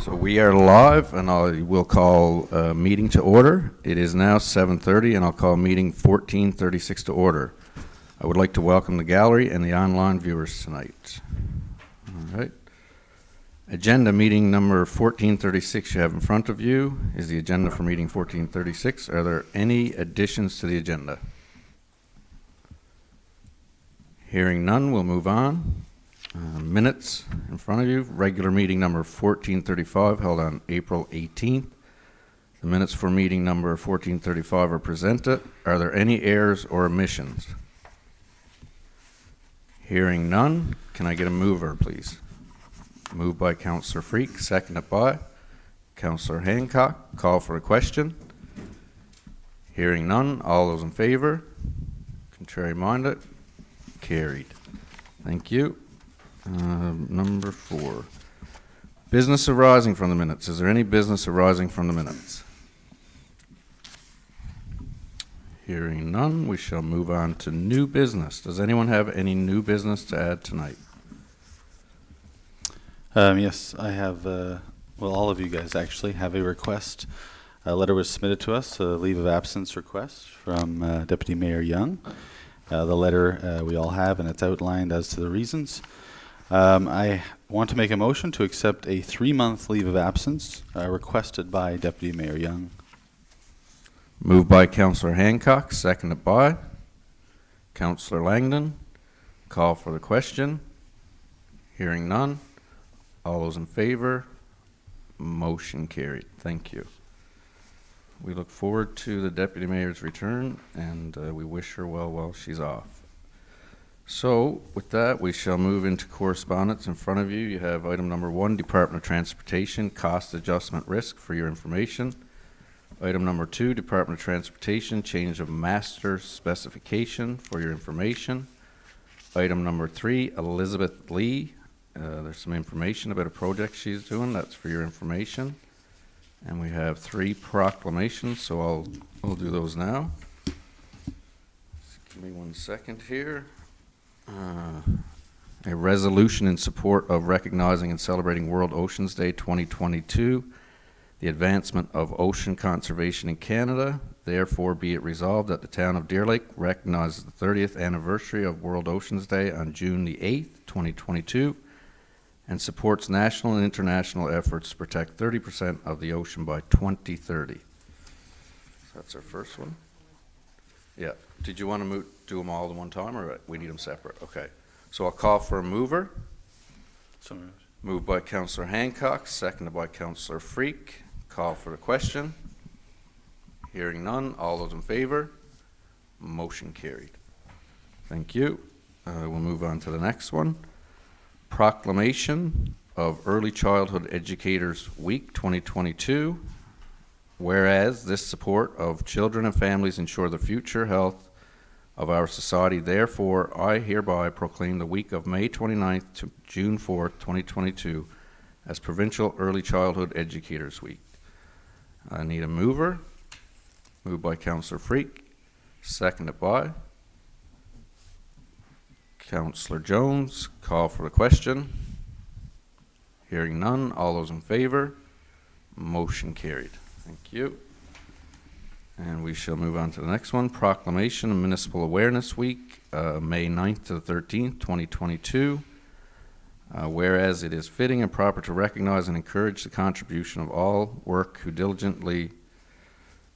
So we are live, and I will call meeting to order. It is now 7:30, and I'll call meeting 1436 to order. I would like to welcome the gallery and the online viewers tonight. All right. Agenda meeting number 1436 you have in front of you is the agenda for meeting 1436. Are there any additions to the agenda? Hearing none, we'll move on. Minutes in front of you. Regular meeting number 1435 held on April 18th. The minutes for meeting number 1435 are presented. Are there any errors or omissions? Hearing none, can I get a mover, please? Moved by Councillor Freak, seconded by Councillor Hancock. Call for a question. Hearing none, all those in favor? Contrary minded? Carried. Thank you. Number 4. Business arising from the minutes. Is there any business arising from the minutes? Hearing none, we shall move on to new business. Does anyone have any new business to add tonight? Yes, I have, well, all of you guys actually have a request. A letter was submitted to us, a leave of absence request from Deputy Mayor Young. The letter we all have, and it's outlined as to the reasons. I want to make a motion to accept a 3-month leave of absence requested by Deputy Mayor Young. Moved by Councillor Hancock, seconded by Councillor Langdon. Call for the question. Hearing none. All those in favor? Motion carried. Thank you. We look forward to the Deputy Mayor's return, and we wish her well while she's off. So, with that, we shall move into correspondence. In front of you, you have item number 1, Department of Transportation, cost adjustment risk for your information. Item number 2, Department of Transportation, change of master specification for your information. Item number 3, Elizabeth Lee. There's some information about a project she's doing. That's for your information. And we have 3 proclamations, so I'll do those now. Just give me 1 second here. A resolution in support of recognizing and celebrating World Oceans Day 2022, the advancement of ocean conservation in Canada. Therefore, be it resolved that the town of Deer Lake recognizes the 30th anniversary of World Oceans Day on June the 8th, 2022, and supports national and international efforts to protect 30% of the ocean by 2030. So that's our first one. Yeah. Did you want to do them all at one time, or we need them separate? Okay. So I'll call for a mover. So moved. Moved by Councillor Hancock, seconded by Councillor Freak. Call for the question. Hearing none. All those in favor? Motion carried. Thank you. We'll move on to the next one. Proclamation of Early Childhood Educators Week 2022. Whereas this support of children and families ensure the future health of our society, therefore I hereby proclaim the week of May 29th to June 4th, 2022 as Provincial Early Childhood Educators Week. I need a mover. Moved by Councillor Freak, seconded by Councillor Jones. Call for the question. Hearing none. All those in favor? Motion carried. Thank you. And we shall move on to the next one. Proclamation of Municipal Awareness Week, May 9th to the 13th, 2022. Whereas it is fitting and proper to recognize and encourage the contribution of all work who diligently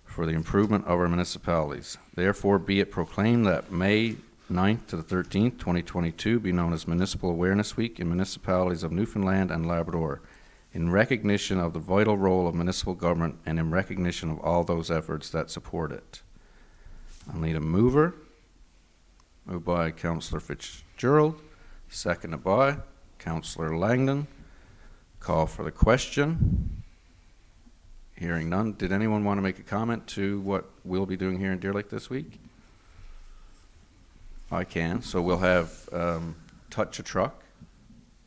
for the improvement of our municipalities. Therefore, be it proclaimed that May 9th to the 13th, 2022 be known as Municipal Awareness Week in municipalities of Newfoundland and Labrador, in recognition of the vital role of municipal government and in recognition of all those efforts that support it. I'll need a mover. Moved by Councillor Fitzgerald, seconded by Councillor Langdon. Call for the question. Hearing none. Did anyone want to make a comment to what we'll be doing here in Deer Lake this week? I can. So we'll have Touch a Truck,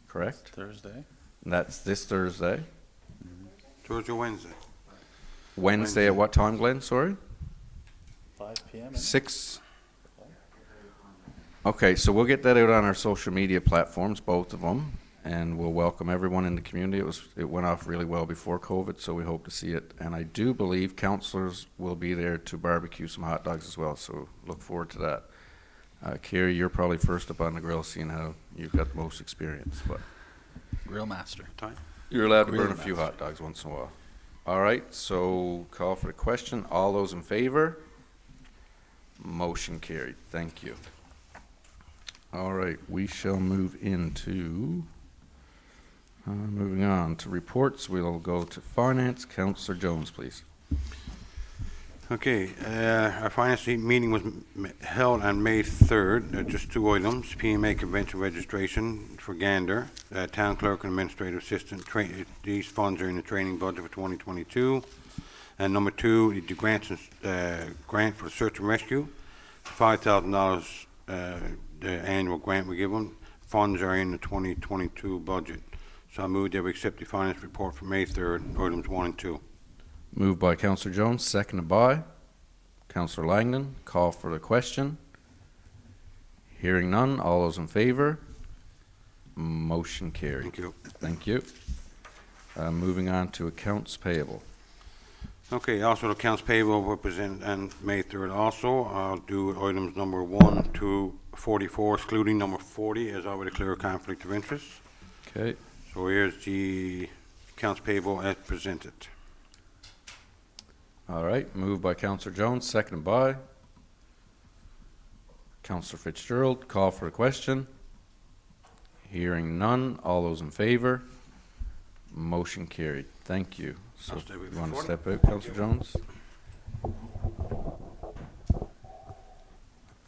correct? Thursday. And that's this Thursday. Georgia Wednesday. Wednesday at what time, Glenn? Sorry? 5 p.m. 6. Okay, so we'll get that out on our social media platforms, both of them. and we'll welcome everyone in the community. It went off really well before COVID, so we hope to see it. And I do believe councillors will be there to barbecue some hot dogs as well, so look forward to that. Carrie, you're probably first up on the grill, seeing how you've got the most experience, but Grill master. you're allowed to Grill burn a few hot dogs once in a while. All right, so call for the question. All those in favor? Motion carried. Thank you. All right, we shall move into, moving on to reports. We'll go to finance. Councillor Jones, please. Okay, our finance meeting was held on May 3rd. Just two items: PMA convention registration for Gander, town clerk and administrative assistant. These funds are in the training budget for 2022. And number two, the grant for search and rescue, $5,000. The annual grant we give them. Funds are in the 2022 budget. So I move that we accept the finance report for May 3rd, items 1 and 2. Moved by Councillor Jones, seconded by Councillor Langdon. Call for the question. Hearing none, all those in favor? Motion carried. Thank you. Thank you. Moving on to accounts payable. Okay, also the accounts payable were presented on May 3rd also. I'll do items number 1 to 44, excluding number 40, as already clear a conflict of interest. Okay. So here's the accounts payable as presented. All right, moved by Councillor Jones, seconded by Councillor Fitzgerald. Call for a question. Hearing none, all those in favor? Motion carried. Thank you. So, I'll step out you want to before step out, Councillor Jones?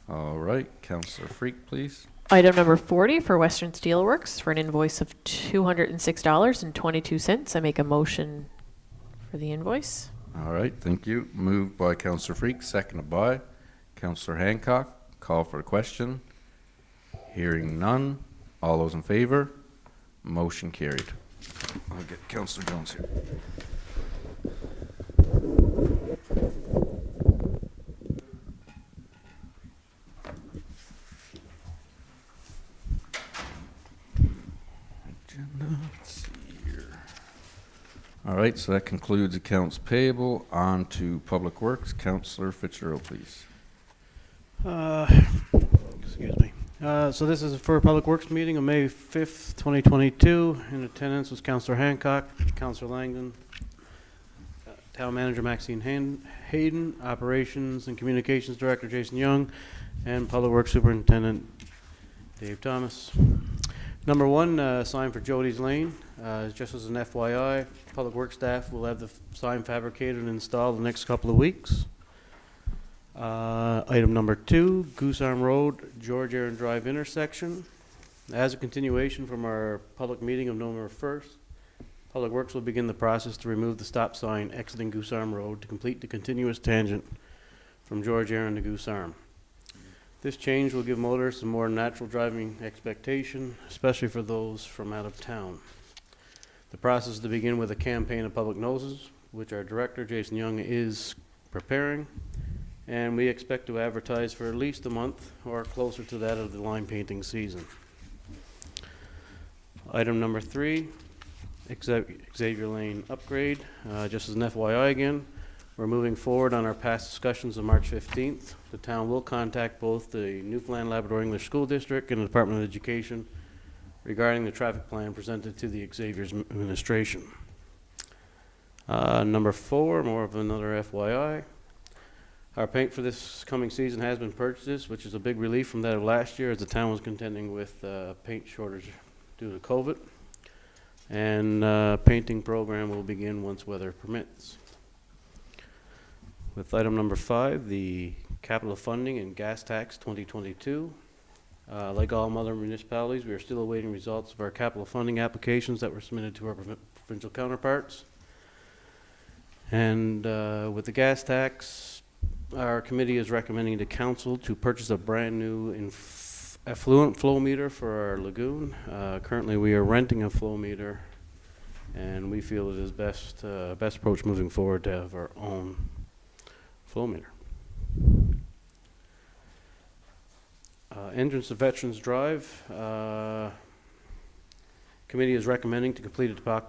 All right, Councillor Freak, please. Item number 40 for Western Steelworks for an invoice of $206.22. I make a motion for the invoice. All right, thank you. Moved by Councillor Freak, seconded by Councillor Hancock. Call for a question. Hearing none. All those in favor? Motion carried. I'll get Councillor Jones here. Agenda, let's see here. All right, so that concludes accounts payable. On to Public Works. Councillor Fitzgerald, please. Excuse me. So this is for a Public Works meeting on May 5th, 2022. In attendance was Councillor Hancock, Councillor Langdon, Town Manager Maxine Hayden, Operations and Communications Director Jason Young, and Public Works Superintendent Dave Thomas. Number 1, sign for Jody's Lane. Just as an FYI, Public Works staff will have the sign fabricated and installed the next couple of weeks. Item number 2, Goose Arm Road, George Aaron Drive intersection. As a continuation from our public meeting of November 1st, Public Works will begin the process to remove the stop sign exiting Goose Arm Road to complete the continuous tangent from George Aaron to Goose Arm. This change will give motorists a more natural driving expectation, especially for those from out of town. The process is to begin with a campaign of public notices, which our director, Jason Young, is preparing, and we expect to advertise for at least a month or closer to that of the line painting season. Item number 3, Xavier Lane upgrade. Just as an FYI again, we're moving forward on our past discussions on March 15th. The town will contact both the Newfoundland Labrador English School District and the Department of Education regarding the traffic plan presented to the Xavier's administration. Number 4, more of another FYI. Our paint for this coming season has been purchased, which is a big relief from that of last year, as the town was contending with paint shortage due to COVID. And painting program will begin once weather permits. With item number 5, the capital funding and gas tax 2022. Like all other municipalities, we are still awaiting results of our capital funding applications that were submitted to our provincial counterparts. And with the gas tax, our committee is recommending to council to purchase a brand new effluent flow meter for our lagoon. Currently we are renting a flow meter, and we feel it is best approach moving forward to have our own flow meter. Entrance to Veterans Drive. Committee is recommending to complete a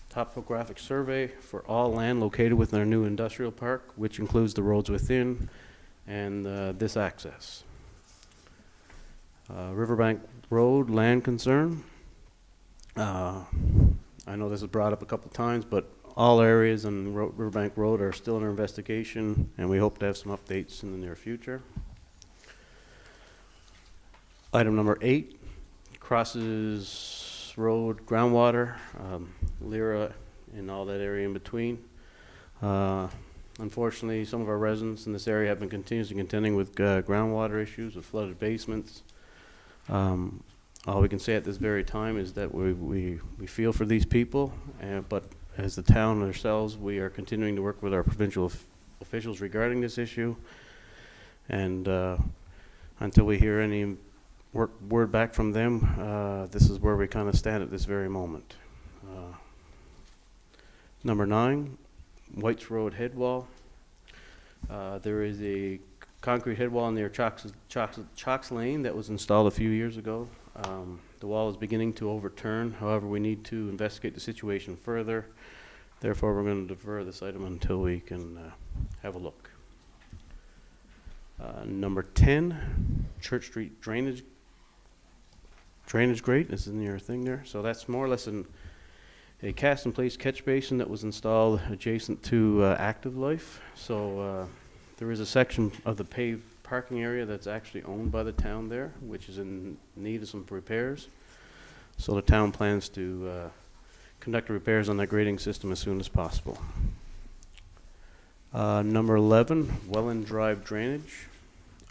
topographic survey for all land located within our new industrial park, which includes the roads within and this access. Riverbank Road land concern. I know this was brought up a couple times, but all areas on Riverbank Road are still under investigation, and we hope to have some updates in the near future. Item number 8, crosses road groundwater, Lyra and all that area in between. Unfortunately, some of our residents in this area have been continuously contending with groundwater issues, with flooded basements. All we can say at this very time is that we feel for these people, but as the town ourselves, we are continuing to work with our provincial officials regarding this issue. And until we hear any word back from them, this is where we kind of stand at this very moment. Number 9, Whites Road head wall. There is a concrete head wall near Chalks Lane that was installed a few years ago. The wall is beginning to overturn. However, we need to investigate the situation further. Therefore, we're going to defer this item until we can have a look. Number 10, Church Street drainage grate is in your thing there. So that's more or less a cast-in-place catch basin that was installed adjacent to Active Life. So there is a section of the paved parking area that's actually owned by the town there, which is in need of some repairs. So the town plans to conduct repairs on that grading system as soon as possible. Number 11, Welland Drive drainage.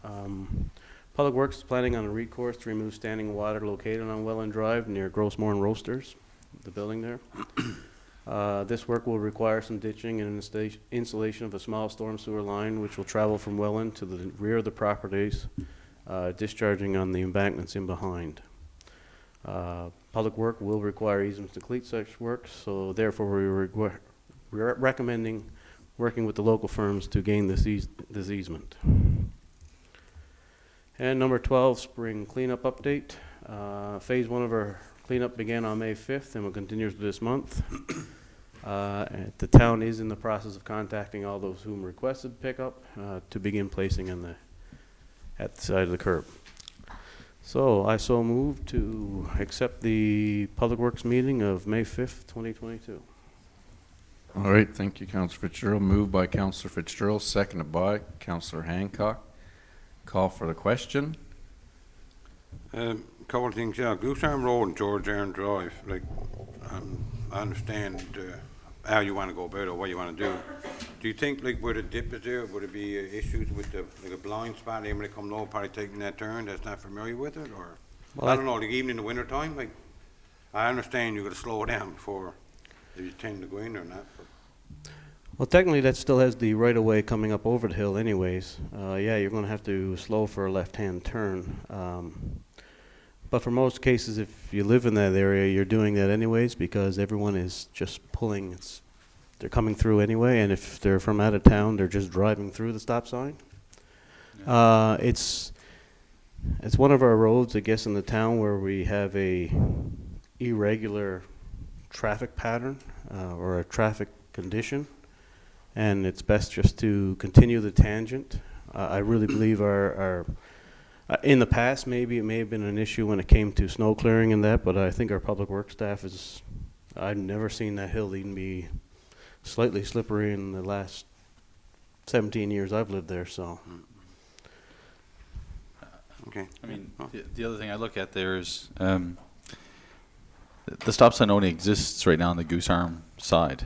Public Works is planning on a recourse to remove standing water located on Welland Drive near Grossmore Roasters, the building there. This work will require some ditching and installation of a small storm sewer line, which will travel from Welland to the rear of the properties, discharging on the embankments in behind. Public Work will require easements to complete such work, so therefore we're recommending working with the local firms to gain this easement. And number 12, spring cleanup update. Phase 1 of our cleanup began on May 5th and will continue this month. The town is in the process of contacting all those whom requested pickup to begin placing at the side of the curb. So I so move to accept the Public Works meeting of May 5th, 2022. All right, thank you, Councillor Fitzgerald. Moved by Councillor Fitzgerald, seconded by Councillor Hancock. Call for the question. Couple of things, yeah. Goose Arm Road and George Aaron Drive, like, I understand how you want to go about it or what you want to do. Do you think, like, where the dip is there, would it be issues with the, like, a blind spot, anybody come low, probably taking that turn that's not familiar with it, or? Well, I don't know, like, even in the winter time, like, I understand you got to slow down before if you tend to go in or not. But. Well, technically, that still has the right-of-way coming up over the hill anyways. Yeah, you're going to have to slow for a left-hand turn. But for most cases, if you live in that area, you're doing that anyways because everyone is just pulling. They're coming through anyway, and if they're from out of town, they're just driving through the stop sign. Yeah. It's one of our roads, I guess, in the town where we have a irregular traffic pattern or a traffic condition, and it's best just to continue the tangent. I really believe our in the past, maybe it may have been an issue when it came to snow clearing and that, but I think our public works staff is, I've never seen that hill even be slightly slippery in the last 17 years I've lived there, so. Okay. I mean, the other thing I look at there is the stop sign only exists right now on the Goose Arm side.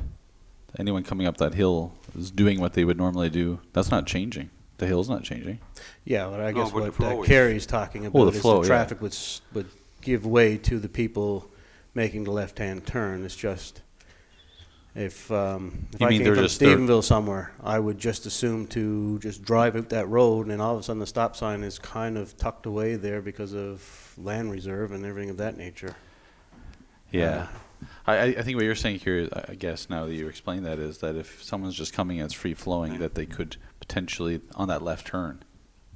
Anyone coming up that hill is doing what they would normally do. That's not changing. The hill's not changing. Yeah, but I No, guess but the what flow is. Carrie's talking about the is flow, the yeah. traffic would give way to the people making the left-hand turn. It's just, if I mean came they're from just- Stephenville somewhere, I would just assume to just drive out that road, and all of a sudden the stop sign is kind of tucked away there because of land reserve and everything of that nature. Yeah. I think what you're saying here, I guess, now that you explain that, is that if someone's just coming and it's free flowing, that they could potentially, on that left turn,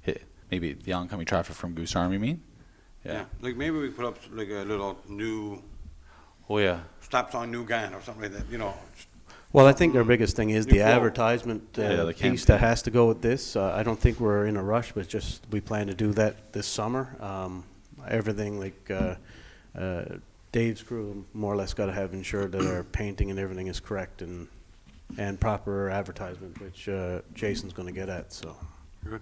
hit maybe the oncoming traffic from Goose Arm, you mean? Yeah. Like maybe we put up like a little new Oh, yeah. stop sign New Gan or something like that, you know. Well, I think our biggest thing is New the flow. advertisement Yeah, the piece campaign. that has to go with this. I don't think we're in a rush, but just we plan to do that this summer. Everything like Dave's crew more or less got to have ensured that our painting and everything is correct and proper advertisement, which Jason's going to get at. So Good.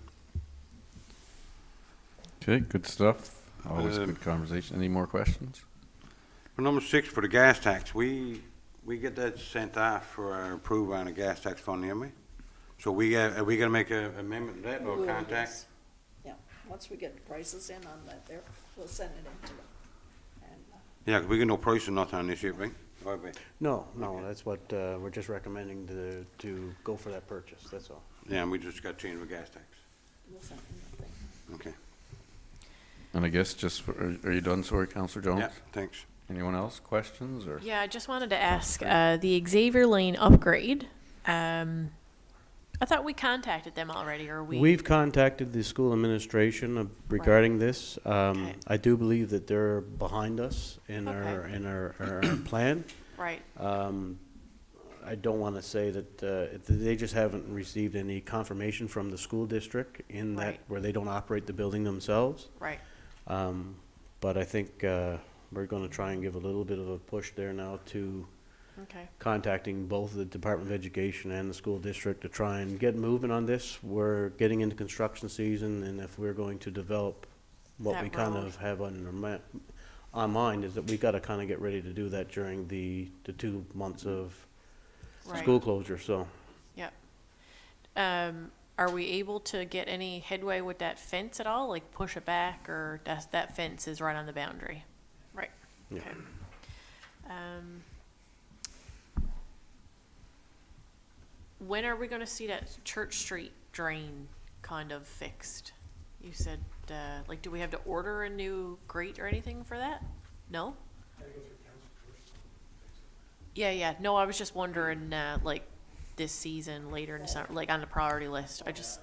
Okay, good stuff. Always Um, good conversation. Any more questions? For number 6, for the gas tax, we get that sent off for our approval on the gas tax fund, haven't we? So are we gonna make an amendment to that or We will, contact? yes. Yeah, once we get the prices in on that there, we'll send it in to them. And, Yeah, 'cause we get no price or nothing on this yet, right? Right, right. no, that's what we're just recommending to go for that purchase. That's all. Yeah, and we just got changed with gas tax. we'll send in the thing. Okay. And I guess are you done? Sorry, Councillor Jones? Yeah, thanks. Anyone else? Questions or? Yeah, I just wanted to ask, the Xavier Lane upgrade, I thought we contacted them already, or We've contacted the school administration regarding this. Okay. I do believe that they're behind us in Okay. our plan. Right, I don't want to say that they just haven't received any confirmation from the school district in that Right. where they don't operate the building themselves. right, But I think we're going to try and give a little bit of a push there now to okay, contacting both the Department of Education and the school district to try and get moving on this. We're getting into construction season, and if we're going to develop what That we kind road. of have on mind, is that we got to kind of get ready to do that during the 2 months of right. school closure, so. Yep. Are we able to get any headway with that fence at all, like push it back, or that fence is right on the boundary? Right, Yeah. okay. When are we gonna see that Church Street drain kind of fixed? You said, like, do we have to order a new grate or anything for that? No? Yeah, no, I was just wondering, like, this season, later in the summer, like, on the priority list, I just.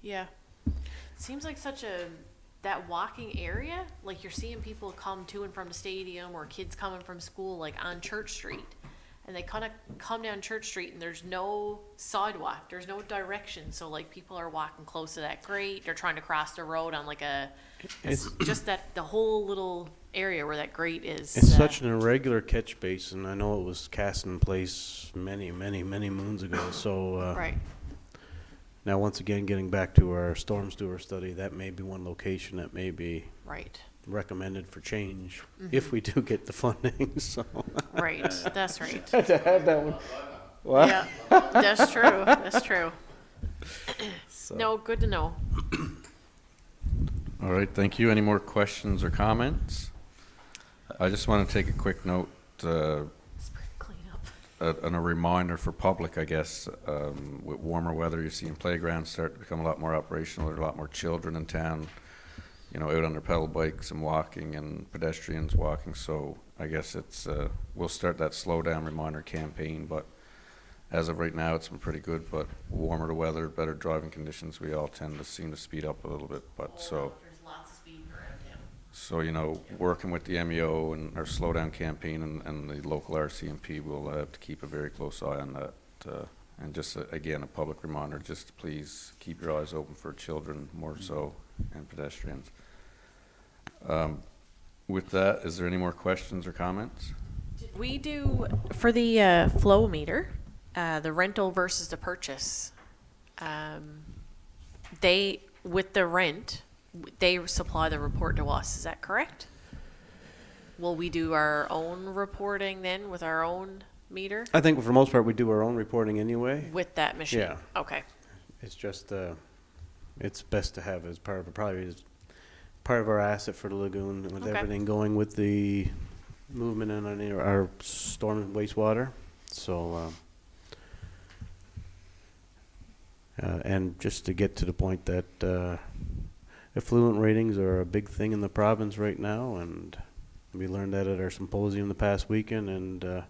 Yeah. Seems like that walking area, like you're seeing people come to and from the stadium or kids coming from school, like on Church Street. And they kind of come down Church Street and there's no sidewalk, there's no direction. So like people are walking close to that grate, they're trying to cross the road on like it's just the whole little area where that grate is. It's such an irregular catch basin. I know it was cast in place many moons ago, so. Right, Now, once again, getting back to our storm sewer study, that may be one location that may be right, recommended for change if we do get the funding, so. right, that's right. To have that one. What? Yeah, that's true. No, good to know. All right, thank you. Any more questions or comments? I just want to take a quick note, Spring cleanup. and a reminder for public, I guess, with warmer weather, you're seeing playgrounds start to become a lot more operational. There are a lot more children in town, you know, out on their pedal bikes and walking and pedestrians walking. So I guess we'll start that slow down reminder campaign, but as of right now, it's been pretty good, but warmer the weather, better driving conditions, we all tend to seem to speed up a little bit, but so. There's lots of speed around town. So, you know, working with the MEO and our slow down campaign and the local RCMP, we'll have to keep a very close eye on that. And just, again, a public reminder, just please keep your eyes open for children more so and pedestrians. With that, is there any more questions or comments? We do, for the flow meter, the rental versus the purchase, with the rent, they supply the report to us, is that correct? Will we do our own reporting then with our own meter I think for the most part, we do our own reporting anyway. with that machine? Yeah. Okay, It's just, it's best to have as part of, probably as part of our asset for the lagoon, with Okay. everything going with the movement in our storm and wastewater, so, and just to get to the point that effluent ratings are a big thing in the province right now, and we learned that at our symposium the past weekend, and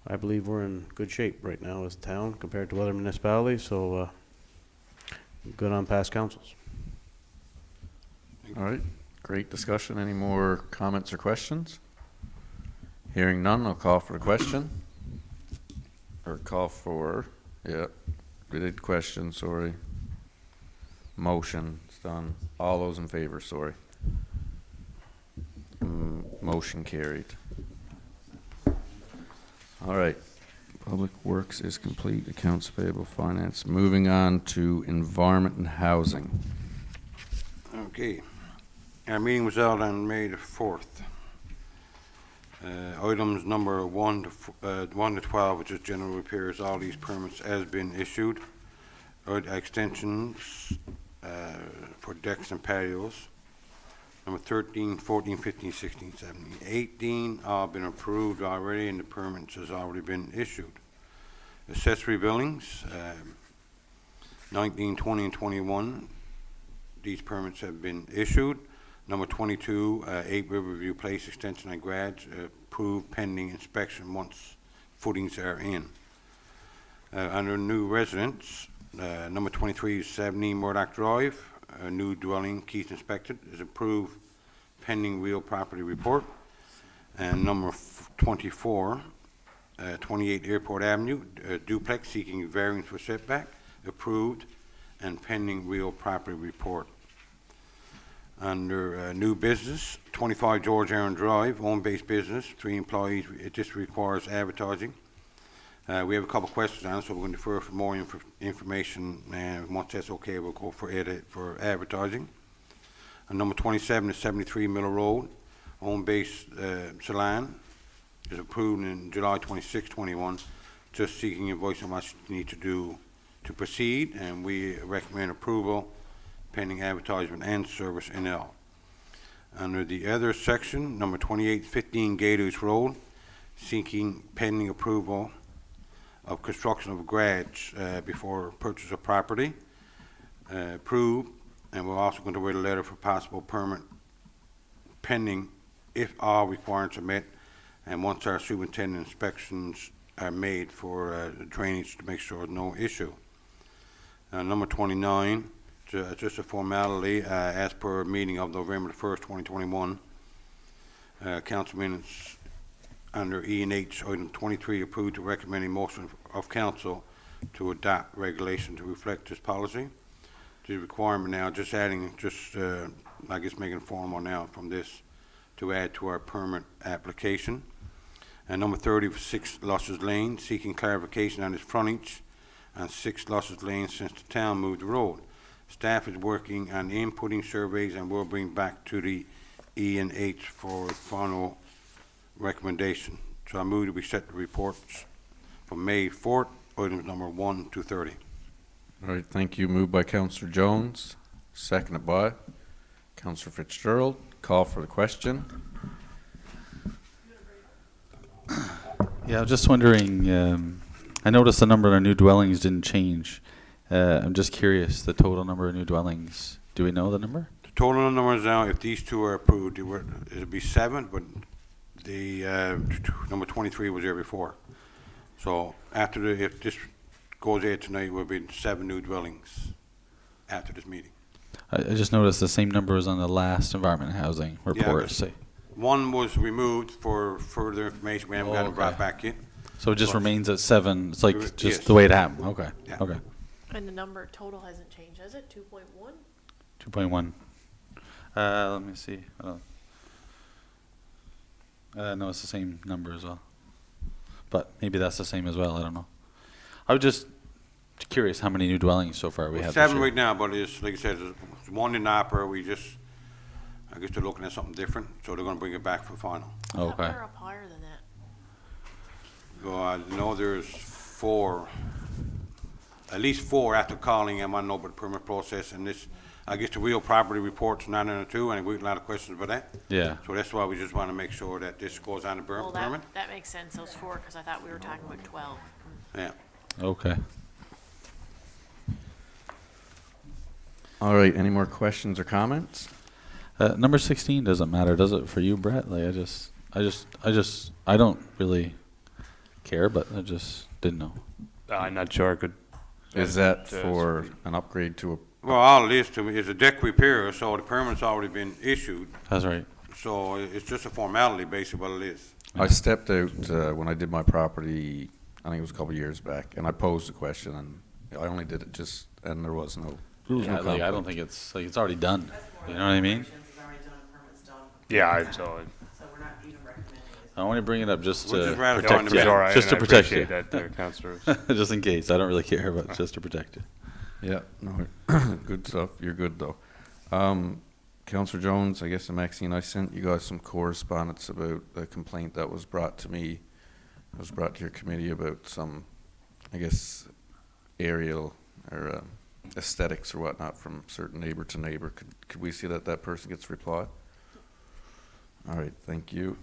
I believe we're in good shape right now as a town compared to other municipalities, so good on past councils. All right, Great discussion. Any more comments or questions? Hearing none, I'll call for the question. Or call for, yeah, we did question, sorry. Motion, it's done. All those in favor, sorry. Motion carried. All right. Public Works is complete. Accounts payable, finance. Moving on to environment and housing. Okay. Our meeting was held on May the 4th. Items number 1 to 12, which is general repairs, all these permits has been issued. Extensions for decks and patios. Number 13, 14, 15, 16, 17, 18, all been approved already, and the permits has already been issued. Accessory buildings, 19, 20, and 21, these permits have been issued. Number 22, 8 Riverview Place Extension and Garage, approved pending inspection once footings are in. Under new residents, number 23 is 70 Murdoch Drive, a new dwelling, keys inspected, is approved pending real property report. And number 24, 28 Airport Avenue, duplex seeking variance for setback, approved and pending real property report. Under new business, 25 George Aaron Drive, home-based business, 3 employees, it just requires advertising. We have a couple questions on it, so we're going to defer for more information, and once that's okay, we'll go for advertising. And number 27 is 73 Miller Road, home-based salon, is approved in July 26, 21, just seeking advice on what you need to do to proceed, and we recommend approval pending advertisement and service NL. Under the other section, number 28, 15 Gators Road, seeking pending approval of construction of a garage before purchase of property, approved, and we're also going to write a letter for possible permit pending if all requirements are met, and once our superintendent inspections are made for drainage to make sure there's no issue. Number 29, just a formality, as per meeting of November the 1st, 2021, council minutes under E and H, item 23, approved to recommend a motion of council to adopt regulation to reflect this policy. The requirement now, just adding, I guess making formal now from this to add to our permit application. And number 30, 6 Lushers Lane, seeking clarification on its frontage on 6 Lushers Lane since the town moved the road. Staff is working on inputting surveys and will bring back to the E and H for final recommendation. So I move that we set the reports for May 4th, items number 1 to 30. All right, thank you. Moved by Councillor Jones, seconded by Councillor Fitzgerald. Call for the question. Yeah, I was just wondering, I noticed the number of our new dwellings didn't change. I'm just curious, the total number of new dwellings, do we know the number? The total numbers now, if these two are approved, it'll be 7, but the number 23 was there before. So if this goes ahead tonight, will be 7 new dwellings after this meeting. I just noticed the same number was on the last environment and housing report. but one was removed for further information. We haven't got it brought back yet. So it just remains at 7. It's like just Yes. the way it happened. Okay. Yeah. Okay. And the number total hasn't changed, has it? 2.1? 2.1. Let me see. No, it's the same number as well. But maybe that's the same as well. I don't know. I was just curious how many new dwellings so far we have. 7 this year. right now, but it's like I said, it's 1 in Opera. I guess they're looking at something different, so they're going to bring it back for final. I thought we Okay. were up higher than that. So I know there's 4, at least 4 after calling them on over the permit process, and this, I guess the real property report's 902, and we get a lot of questions about that. Yeah. So that's why we just want to make sure that this goes on the Well, permit. that makes sense, those 4, because I thought we were talking about 12. Yeah. Okay. All right, any more questions or comments? Number 16 doesn't matter, does it, for you, Brett? Like I don't really care, but I just didn't know. I'm not sure. I could. Is that Yeah, for an upgrade to a Well, all it is to me is a deck repair, so the permit's already been issued, That's right. so it's just a formality, basically what it is. I stepped out when I did my property, I think it was a couple of years back, and I posed the question, and I only did it just, and there was no, there was Yeah, no like, I don't conflict. think it's, like, it's already done. You know what I mean? Yeah, So we're not even recommending it. I only bring it up just We're to just ratifying protect the you. it's all right. Just to and I protect you. appreciate that, councillors. Just in case. I don't really care, but just to protect you. Yeah, no, good stuff. You're good though. Councillor Jones, I guess, and Maxine, I sent you guys some correspondence about a complaint that was brought to me. It was brought to your committee about some, I guess, aerial or aesthetics or whatnot from certain neighbor to neighbor. Could we see that that person gets reply? All right, thank you.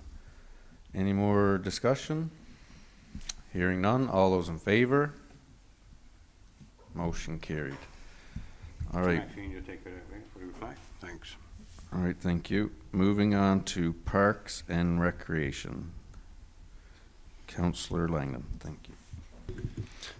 Any more discussion? Hearing none. All those in favor? Motion carried. All right. Maxine, you take it away for the reply? Thanks. All right, thank you. Moving on to Parks and Recreation. Councillor Langdon, thank you.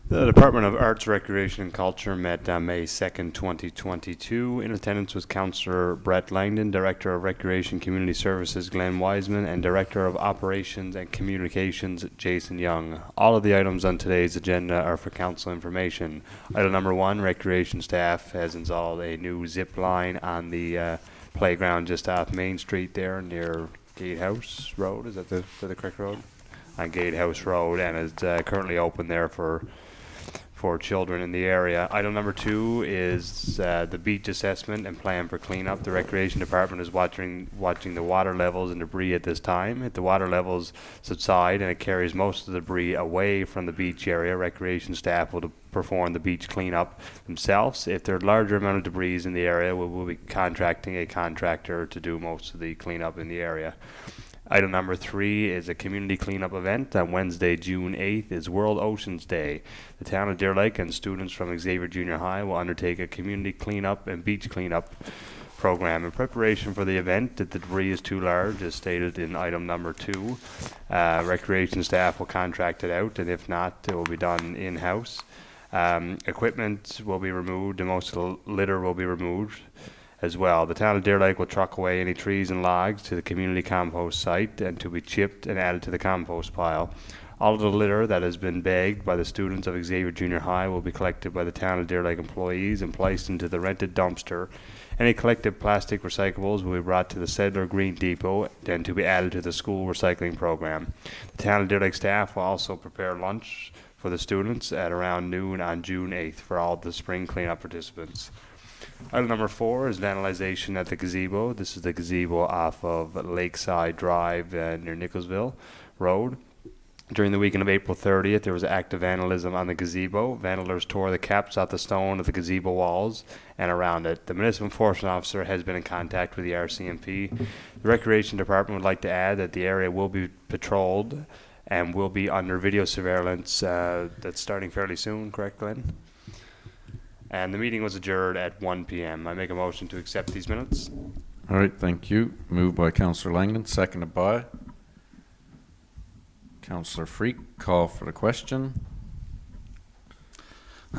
The Department of Arts, Recreation and Culture met on May 2nd, 2022. In attendance was Councillor Brett Langdon, Director of Recreation Community Services Glenn Wiseman, and Director of Operations and Communications Jason Young. All of the items on today's agenda are for council information. Item number 1, Recreation staff has installed a new zip line on the playground just off Main Street there near Gatehouse Road. Is that the correct road? On Gatehouse Road, and is currently open there for children in the area. Item number 2 is the beach assessment and plan for cleanup. The Recreation Department is watching the water levels and debris at this time. If the water levels subside and it carries most of the debris away from the beach area, Recreation staff will perform the beach cleanup themselves. If there's larger amount of debris in the area, we will be contracting a contractor to do most of the cleanup in the area. Item number 3 is a community cleanup event. On Wednesday, June 8th is World Oceans Day. The town of Deer Lake and students from Xavier Junior High will undertake a community cleanup and beach cleanup program. In preparation for the event, if the debris is too large, as stated in item number 2, recreation staff will contract it out, and if not, it will be done in-house. Equipment will be removed, and most of the litter will be removed as well. The town of Deer Lake will truck away any trees and logs to the community compost site and to be chipped and added to the compost pile. All of the litter that has been bagged by the students of Xavier Junior High will be collected by the town of Deer Lake employees and placed into the rented dumpster. Any collected plastic recyclables will be brought to the Settler Green Depot and to be added to the school recycling program. The town of Deer Lake staff will also prepare lunch for the students at around noon on June 8th for all the spring cleanup participants. Item number 4 is vandalization at the gazebo. This is the gazebo off of Lakeside Drive near Nicholsville Road. During the weekend of April 30th, there was active vandalism on the gazebo. Vandals tore the caps off the stone of the gazebo walls and around it. The municipal enforcement officer has been in contact with the RCMP. The Recreation Department would like to add that the area will be patrolled and will be under video surveillance that's starting fairly soon, correct, Glenn? And the meeting was adjourned at 1 p.m. I make a motion to accept these minutes. All right, thank you. Moved by Councillor Langdon, seconded by Councillor Freak. Call for the question.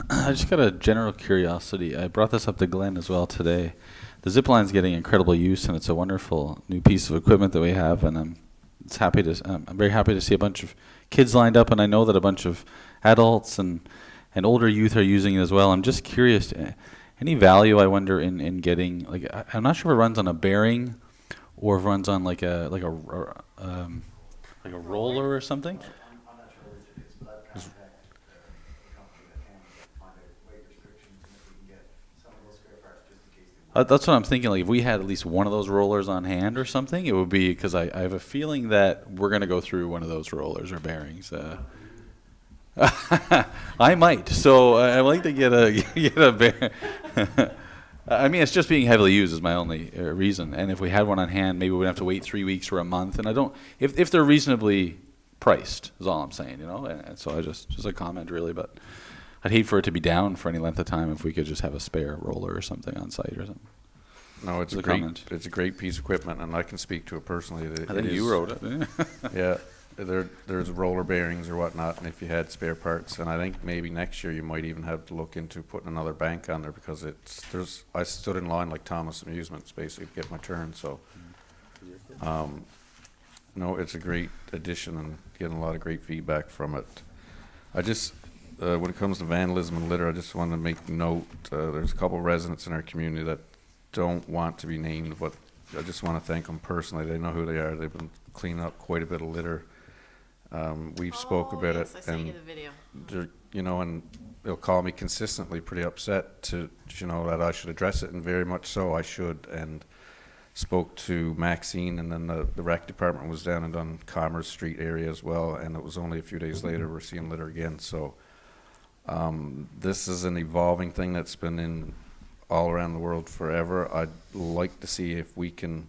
I just got a general curiosity. I brought this up to Glenn as well today. The zip line's getting incredible use, and it's a wonderful new piece of equipment that we have. And I'm very happy to see a bunch of kids lined up, and I know that a bunch of adults and older youth are using it as well. I'm just curious, any value, I wonder, in getting, like, I'm not sure if it runs on a bearing or if it runs on like a roller or something. I'm not sure which it is, but I've contacted the company that can find out weight restrictions and if we can get some of those spare parts just in case they. That's what I'm thinking. Like, if we had at least one of those rollers on hand or something, it would be, because I have a feeling that we're going to go through one of those rollers or bearings. I might. So I'd like to get a bear. I mean, it's just being heavily used is my only reason. And if we had one on hand, maybe we'd have to wait 3 weeks or a month. And I don't, if they're reasonably priced, is all I'm saying, you know. And so I just a comment really, but I'd hate for it to be down for any length of time if we could just have a spare roller or something on site or something. No, it's a great piece of equipment, and I can speak to it personally. I think you wrote it. Yeah, there's roller bearings or whatnot, and if you had spare parts, and I think maybe next year you might even have to look into putting another bank on there, because I stood in line like Thomas Amusements basically to get my turn, so. No, it's a great addition and getting a lot of great feedback from it. I just, when it comes to vandalism and litter, I just want to make note, there's a couple residents in our community that don't want to be named, but I just want to thank them personally. They know who they are. They've been cleaning up quite a bit of litter. We've spoke about yes, it, I sent you and the video. you know, and they'll call me consistently pretty upset to, you know, that I should address it, and very much so I should. And spoke to Maxine, and then the rec department was down and done Commerce Street area as well, and it was only a few days later we're seeing litter again. So this is an evolving thing that's been in all around the world forever. I'd like to see if we can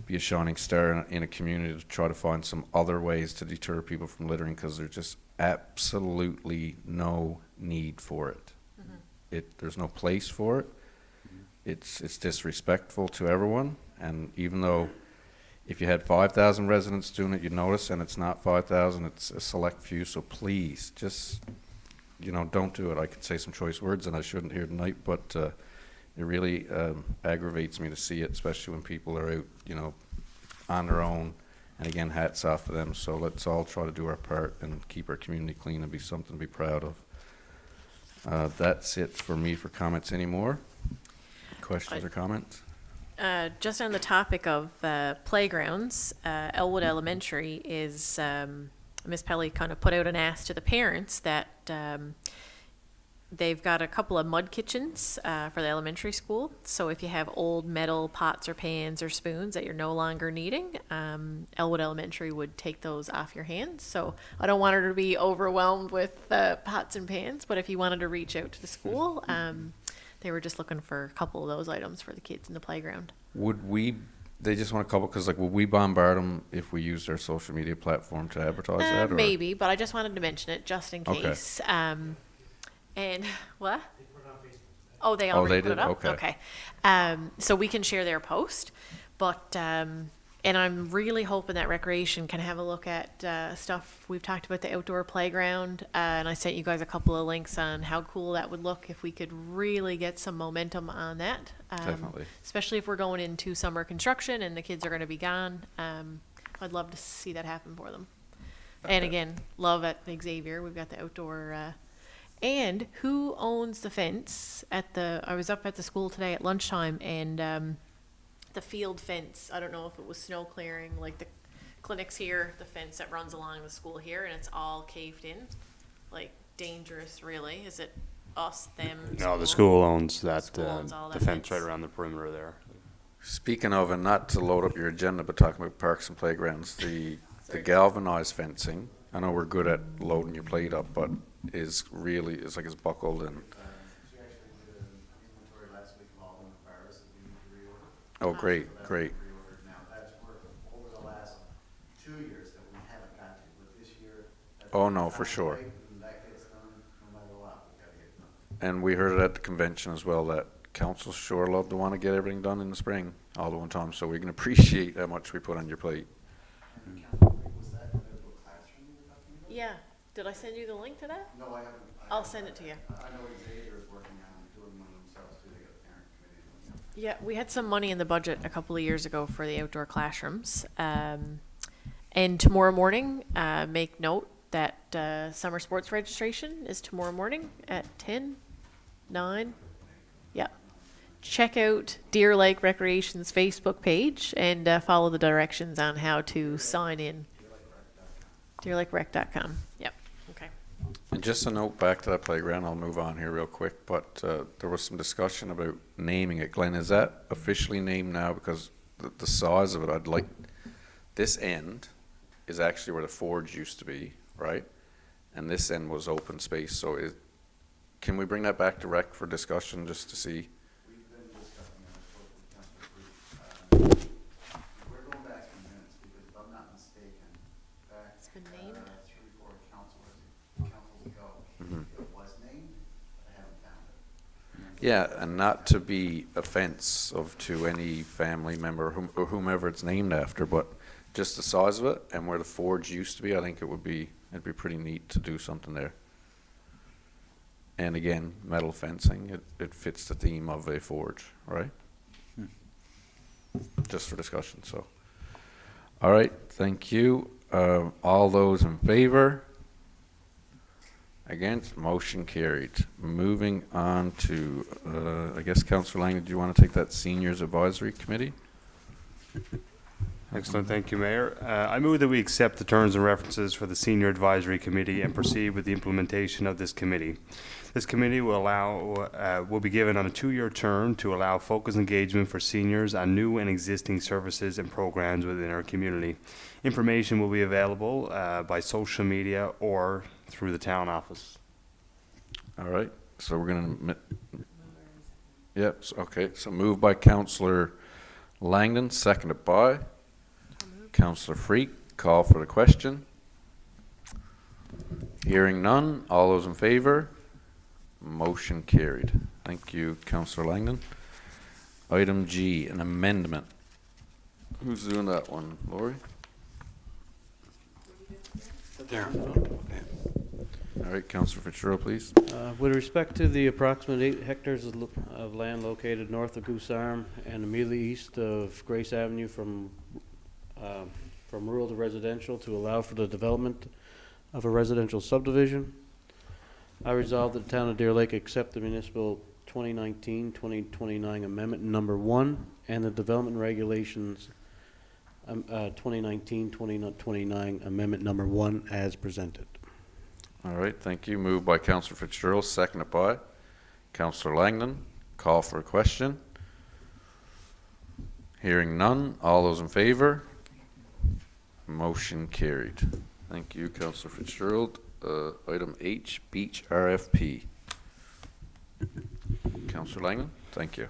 be a shining star in a community to try to find some other ways to deter people from littering, because there's just absolutely no need for it. There's no place for it. It's disrespectful to everyone, and even though if you had 5,000 residents doing it, you'd notice, and it's not 5,000, it's a select few, so please, just, you know, don't do it. I could say some choice words, and I shouldn't here tonight, but it really aggravates me to see it, especially when people are out, you know, on their own, and again, hats off to them. So let's all try to do our part and keep our community clean and be something to be proud of. That's it for me for comments anymore. Questions or comments? Just on the topic of playgrounds, Elwood Elementary is, Miss Pelly kind of put out an ask to the parents that they've got a couple of mud kitchens for the elementary school. So if you have old metal pots or pans or spoons that you're no longer needing, Elwood Elementary would take those off your hands. So I don't want her to be overwhelmed with pots and pans, but if you wanted to reach out to the school, they were just looking for a couple of those items for the kids in the playground. They just want a couple, because like, would we bombard them if we used our social media platform to advertise that? Or? Maybe, but I just wanted to mention it just in Okay. case. And what? Oh, they already they put did? it up? Okay. So we can share their post, but, and I'm really hoping that Recreation can have a look at stuff. We've talked about the outdoor playground, and I sent you guys a couple of links on how cool that would look if we could really get some momentum on that. Definitely. Especially if we're going into summer construction and the kids are going to be gone. I'd love to see that happen for them. And again, love at Xavier. We've got the outdoor. And who owns the fence I was up at the school today at lunchtime, and the field fence, I don't know if it was snow clearing, like the clinics here, the fence that runs along the school here, and it's all caved in. Like, dangerous, really. Is it us, them? No, the school owns that, School owns all the that fence right fence. around the perimeter there. Speaking of, and not to load up your agenda, but talking about parks and playgrounds, the galvanized fencing, I know we're good at loading your plate up, but is really, it's like it's buckled and, She actually did an inventory last week of all the bars that we need to reorder. oh, great, So that's great. been reordered now. That's worked over the last 2 years that we haven't got to, but this year. that's Oh, been no, for on sure. plate, and that gets done no matter what, we gotta get it done. And we heard it at the convention as well, that council sure love to want to get everything done in the spring all at one time, so we can appreciate how much we put on your plate. And Council, was that the little classroom you were talking about? Yeah. Did I send you the link to that? No, I haven't. I'll send it to you. I know Xavier is working on doing one themselves too, they got a parent committee doing it. Yeah, we had some money in the budget a couple of years ago for the outdoor classrooms. And tomorrow morning, make note that summer sports registration is tomorrow morning at 10, 9. Yeah. Check out Deer Lake Recreation's Facebook page and follow the directions on how to sign in. DeerLakeRec.com. Yep. Okay. And just a note back to that playground, I'll move on here real quick, but there was some discussion about naming it. Glenn, is that officially named now? Because the size of it, I'd like, this end is actually where the forge used to be, right? And this end was open space, so can we bring that back to rec for discussion just to see? We've been discussing it, I spoke with Council Group. We're going back some minutes, because if I'm not mistaken, back. It's been named? 3, 4 councils ago, it was named, but I haven't found it. Yeah, and not to be offensive to any family member or whomever it's named after, but just the size of it and where the forge used to be, I think it'd be pretty neat to do something there. And again, metal fencing, it fits the theme of a forge, right? Just for discussion, so. All right, thank you. All those in favor? Against, motion carried. Moving on to, I guess, Councillor Lang, do you want to take that Seniors Advisory Committee? Excellent, thank you, Mayor. I move that we accept the terms and references for the Senior Advisory Committee and proceed with the implementation of this committee. This committee will be given on a 2-year term to allow focused engagement for seniors on new and existing services and programs within our community. Information will be available by social media or through the town office. All right, so we're gonna, yep, okay, so moved by Councillor Langdon, seconded by Councillor Freak. Call for the question. Hearing none, all those in favor? Motion carried. Thank you, Councillor Langdon. Item G, an amendment. Who's doing that one, Lori? There. All right, Councillor Fitzgerald, please. With respect to the approximate 8 hectares of land located north of Goose Arm and immediately east of Grace Avenue from rural to residential to allow for the development of a residential subdivision, I resolve that the town of Deer Lake accept the municipal 2019-2029 amendment number 1 and the development regulations 2019-2029 amendment number 1 as presented. All right, thank you. Moved by Councillor Fitzgerald, seconded by Councillor Langdon. Call for a question. Hearing none, all those in favor? Motion carried. Thank you, Councillor Fitzgerald. Item H, beach RFP. Councillor Langdon, thank you.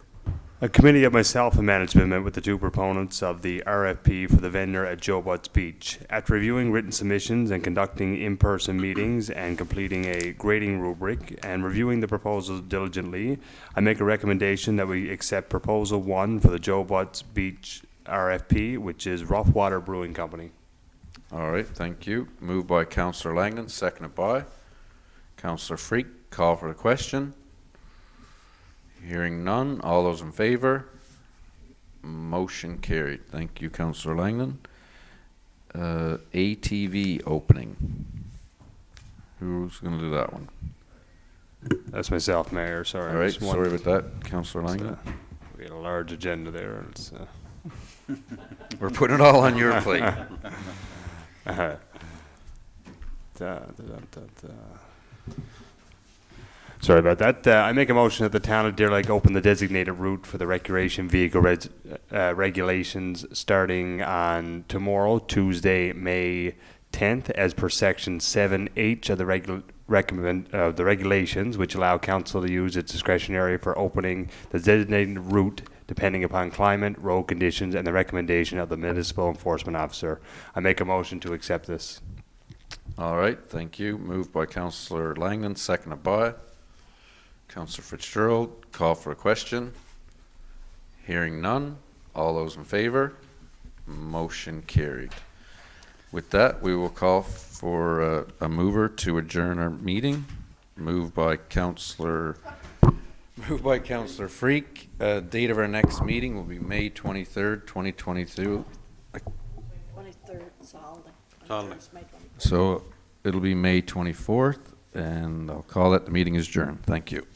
A committee of myself and management met with the 2 proponents of the RFP for the vendor at Joe Butts Beach. After reviewing written submissions and conducting in-person meetings and completing a grading rubric and reviewing the proposals diligently, I make a recommendation that we accept proposal 1 for the Joe Butts Beach RFP, which is Rough Water Brewing Company. All right, thank you. Moved by Councillor Langdon, seconded by Councillor Freak. Call for the question. Hearing none, all those in favor? Motion carried. Thank you, Councillor Langdon. ATV opening. Who's going to do that one? That's myself, Mayor, sorry. All right, Just one- sorry about that, Councillor Langdon. We got a large agenda there. It's, We're putting it all on your plate. da, da, da, da, da. Sorry about that. I make a motion that the town of Deer Lake open the designated route for the recreation vehicle regulations starting on tomorrow, Tuesday, May 10th, as per section 7H of the regulations, which allow council to use its discretionary for opening the designated route depending upon climate, road conditions, and the recommendation of the municipal enforcement officer. I make a motion to accept this. All right, thank you. Moved by Councillor Langdon, seconded by Councillor Fitzgerald. Call for a question. Hearing none, all those in favor? Motion carried. With that, we will call for a mover to adjourn our meeting. Moved by Councillor Freak. Date of our next meeting will be May 23rd, 2022. 23rd, it's a holiday. Holiday. It's May 23rd. So it'll be May 24th, and I'll call it the meeting is adjourned. Thank you.